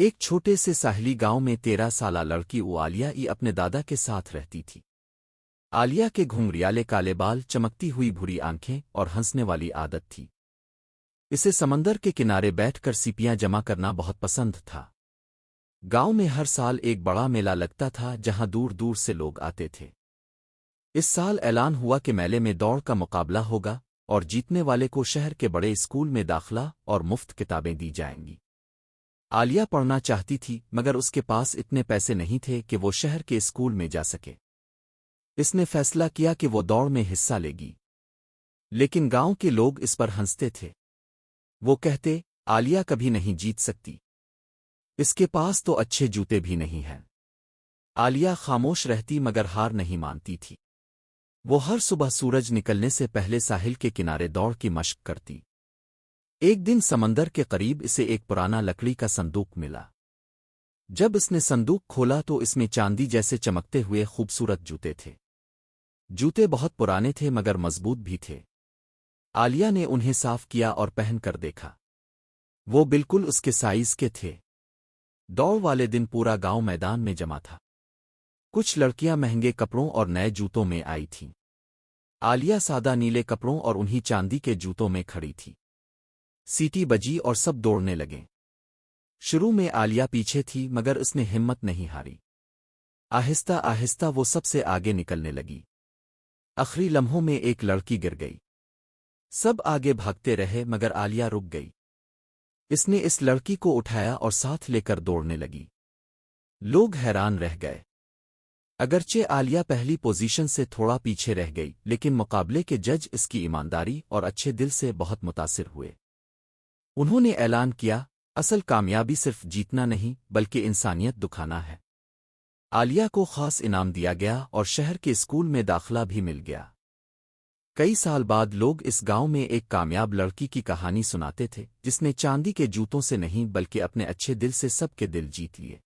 ایک چھوٹے سے ساحلی گاؤں میں 13 سالہ لڑکی عالیہ اپنے دادا کے ساتھ رہتی تھی۔ عالیہ کے گھنگریالے کالے بال، چمکتی ہوئی بھوری آنکھیں اور ہنسنے والی عادت تھی۔ اسے سمندر کے کنارے بیٹھ کر سیپیاں جمع کرنا بہت پسند تھا۔ گاؤں میں ہر سال ایک بڑا میلہ لگتا تھا جہاں دور دور سے لوگ آتے تھے۔ اس سال اعلان ہوا کہ میلے میں دوڑ کا مقابلہ ہوگا اور جیتنے والے کو شہر کے بڑے اسکول میں داخلہ اور مفت کتابیں دی جائیں گی۔ عالیہ پڑھنا چاہتی تھی مگر اس کے پاس اتنے پیسے نہیں تھے کہ وہ شہر کے اسکول میں جا سکے۔ اس نے فیصلہ کیا کہ وہ دوڑ میں حصہ لے گی، لیکن گاؤں کے لوگ اس پر ہنستے تھے۔ وہ کہتے، عالیہ کبھی نہیں جیت سکتی، اس کے پاس تو اچھے جوتے بھی نہیں ہیں۔ عالیہ خاموش رہتی مگر ہار نہیں مانتی تھی۔ وہ ہر صبح سورج نکلنے سے پہلے ساحل کے کنارے دوڑ کی مشق کرتی۔ ایک دن سمندر کے قریب اسے ایک پرانا لکڑی کا صندوق ملا۔ جب اس نے صندوق کھولا تو اس میں چاندی جیسے چمکتے ہوئے خوبصورت جوتے تھے۔ جوتے بہت پرانے تھے مگر مضبوط بھی تھے۔ عالیہ نے انہیں صاف کیا اور پہن کر دیکھا۔ وہ بالکل اس کے سائز کے تھے۔ دوڑ والے دن پورا گاؤں میدان میں جمع تھا۔ کچھ لڑکیاں مہنگے کپڑوں اور نئے جوتوں میں آئی تھیں۔ عالیہ سادہ نیلے کپڑوں اور انہی چاندی کے جوتوں میں کھڑی تھی۔ سیٹی بجی اور سب دوڑنے لگے۔ شروع میں عالیہ پیچھے تھی مگر اس نے ہمت نہیں ہاری۔ آہستہ آہستہ وہ سب سے آگے نکلنے لگی۔ آخری لمحوں میں ایک لڑکی گر گئی۔ سب آگے بھاگتے رہے مگر عالیہ رک گئی۔ اس نے اس لڑکی کو اٹھایا اور ساتھ لے کر دوڑنے لگی۔ لوگ حیران رہ گئے۔ اگرچہ عالیہ پہلی پوزیشن سے تھوڑا پیچھے رہ گئی لیکن مقابلے کے جج اس کی ایمانداری اور اچھے دل سے بہت متاثر ہوئے۔ انہوں نے اعلان کیا، اصل کامیابی صرف جیتنا نہیں بلکہ انسانیت دکھانا ہے۔ عالیہ کو خاص انعام دیا گیا اور شہر کے اسکول میں داخلہ بھی مل گیا۔ کئی سال بعد لوگ اس گاؤں میں ایک کامیاب لڑکی کی کہانی سناتے تھے جس نے چاندی کے جوتوں سے نہیں بلکہ اپنے اچھے دل سے سب کے دل جیت لیے۔